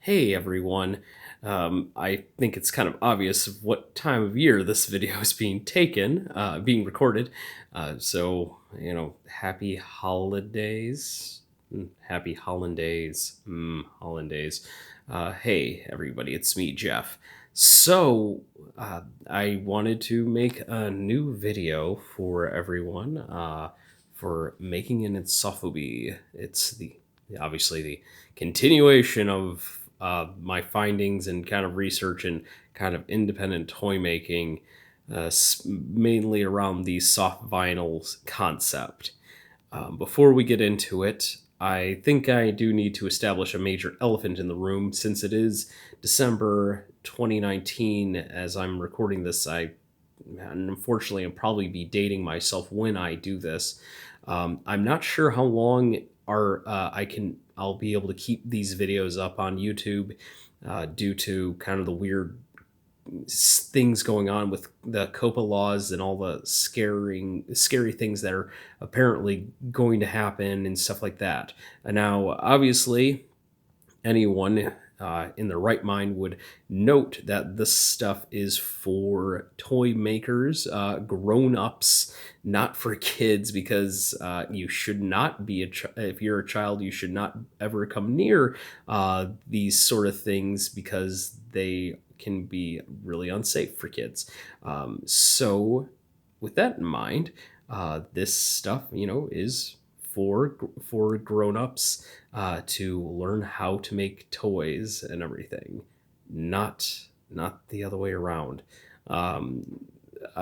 Hey everyone. I think it's kind of obvious of what time of year this video is being recorded. Happy holidays. Happy hollandaise. Hollandaise. Hey everybody, it's me, Jeff. I wanted to make a new video for everyone for making an sofubi. It's obviously the continuation of my findings and kind of research and kind of independent toy making, mainly around the soft vinyl concept. Before we get into it, I think I do need to establish a major elephant in the room since it is December 2019. As I'm recording this, and unfortunately, I'll probably be dating myself when I do this. I'm not sure how long I'll be able to keep these videos up on YouTube due to kind of the weird things going on with the COPA laws and all the scary things that are apparently going to happen and stuff like that. And now, obviously, anyone in their right mind would note that this stuff is for toy makers, grown-ups, not for kids, because you should not be if you're a child, you should not ever come near these sort of things because they can be really unsafe for kids. With that in mind, this stuff, is for grown-ups to learn how to make toys and everything, not the other way around. I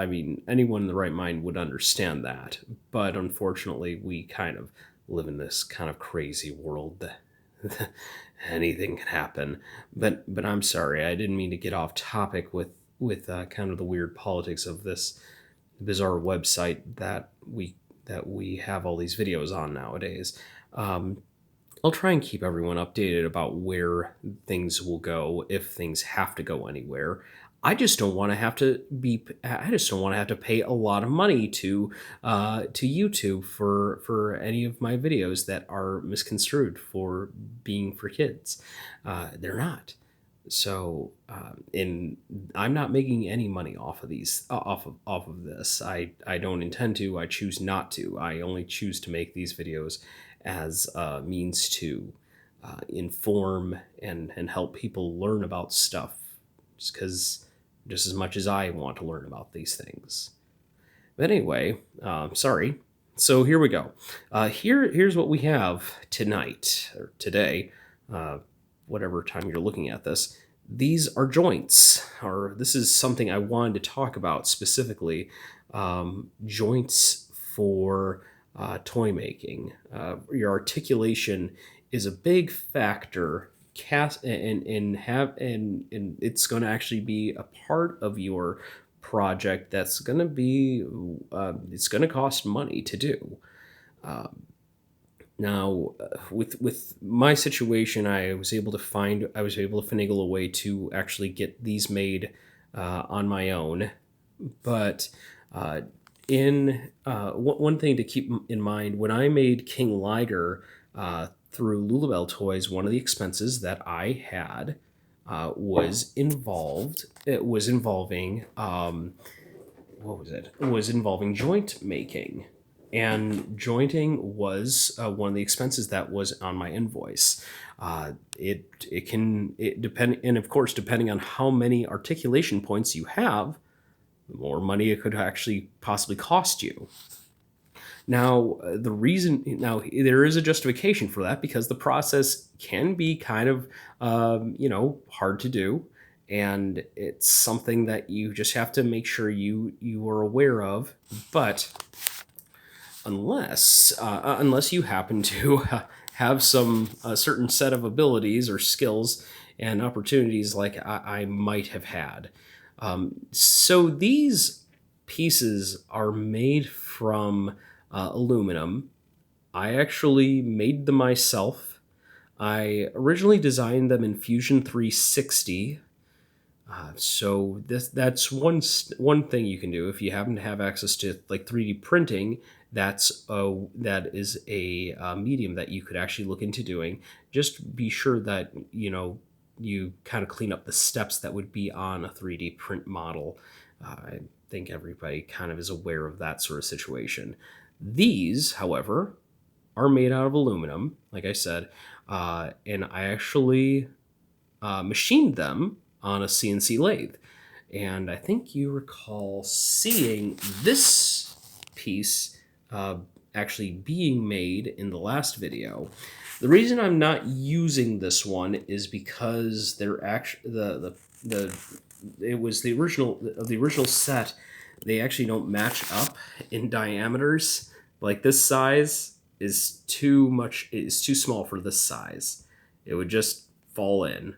mean, anyone in the right mind would understand that, but unfortunately, we kind of live in this kind of crazy world that anything can happen. But I'm sorry, I didn't mean to get off topic with kind of the weird politics of this bizarre website that we have all these videos on nowadays. I'll try and keep everyone updated about where things will go if things have to go anywhere. I just don't want to have to be. I just don't want to have to pay a lot of money to YouTube for any of my videos that are misconstrued for being for kids. They're not. In I'm not making any money off of these off of this. I don't intend to. I choose not to. I only choose to make these videos as a means to inform and help people learn about stuff, just as much as I want to learn about these things. But anyway, sorry. So here we go. Here's what we have tonight or today. Whatever time you're looking at this, these are joints, or this is something I wanted to talk about specifically. Joints for toy making. Your articulation is a big factor. And it's going to actually be a part of your project. That's going to be it's going to cost money to do. Now, with my situation, I was able to finagle a way to actually get these made on my own. But one thing to keep in mind, when I made King Liger through Lulabelle Toys, one of the expenses that I had was involved. It was involving what was it? It was involving joint making. And jointing was one of the expenses that was on my invoice. It depend, and of course, depending on how many articulation points you have, the more money it could actually possibly cost you. Now, there is a justification for that because the process can be kind of hard to do, and it's something that you just have to make sure you are aware of. But unless you happen to have some certain set of abilities or skills and opportunities like I might have had. So these pieces are made from aluminum. I actually made them myself. I originally designed them in Fusion 360. That's one thing you can do if you happen to have access to like 3D printing. That is a medium that you could actually look into doing. Just be sure that you kind of clean up the steps that would be on a 3D print model. I think everybody kind of is aware of that sort of situation. These, however, are made out of aluminum, like I said, and I actually machined them on a CNC lathe. And I think you recall seeing this piece actually being made in the last video. The reason I'm not using this one is because they're actually it was the original set. They actually don't match up in diameters. Like this size is too much. It's too small for this size. It would just fall in.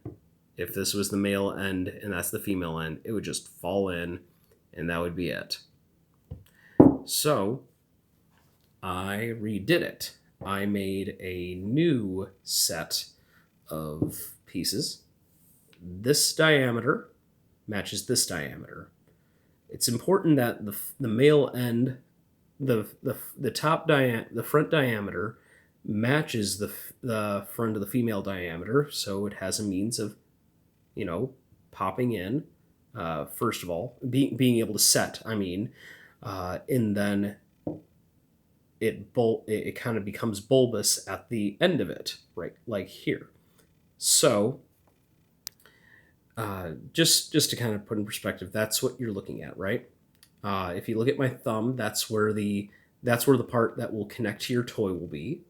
If this was the male end and that's the female end, it would just fall in, and that would be it. So I redid it. I made a new set of pieces. This diameter matches this diameter. It's important that the male end, the front diameter matches the front of the female diameter, so it has a means of, popping in. First of all, being able to set. And then it kind of becomes bulbous at the end of it, right, like here. So just to kind of put in perspective, that's what you're looking at, right? If you look at my thumb, that's where the part that will connect to your toy will be,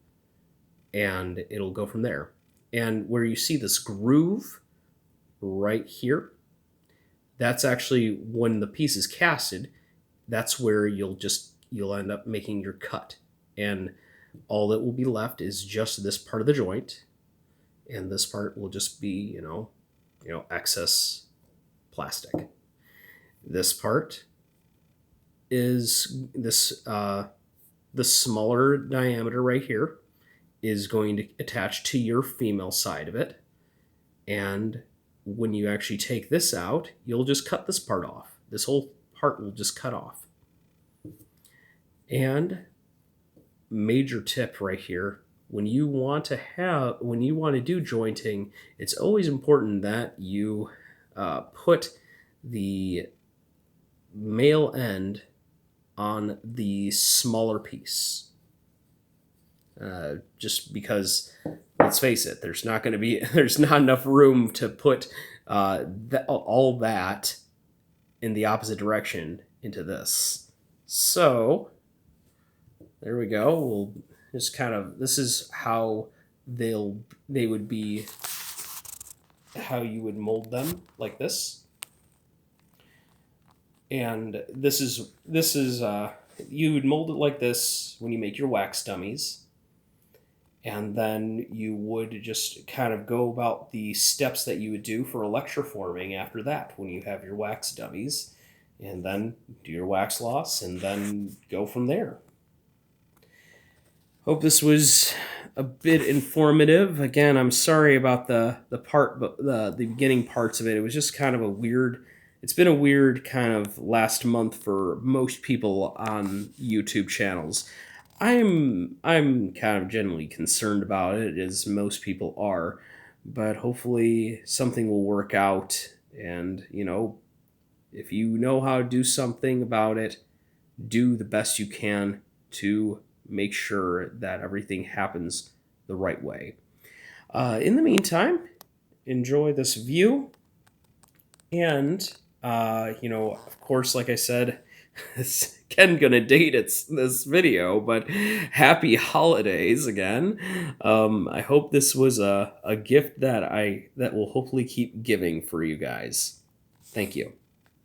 and it'll go from there. And where you see this groove right here, that's actually when the piece is casted. That's where you'll end up making your cut, and all that will be left is just this part of the joint, and this part will just be excess plastic. This part is the smaller diameter right here is going to attach to your female side of it, and when you actually take this out, you'll just cut this part off. This whole part will just cut off. And major tip right here, when you want to do jointing, it's always important that you put the male end on the smaller piece. Just because, let's face it, there's not enough room to put all that in the opposite direction into this. So there we go. We'll just this is how they would be, how you would mold them, like this. And this is you would mold it like this when you make your wax dummies. And then you would just kind of go about the steps that you would do for electroforming after that when you have your wax dummies, and then do your wax loss and then go from there. Hope this was a bit informative. Again, I'm sorry about the beginning parts of it. It was just kind of it's been a weird kind of last month for most people on YouTube channels. I'm kind of generally concerned about it, as most people are, but hopefully something will work out. And if you know how to do something about it, do the best you can to make sure that everything happens the right way. In the meantime, enjoy this view, and of course, like I said, it's again gonna date this video, but happy holidays again. I hope this was a gift that will hopefully keep giving for you guys. Thank you.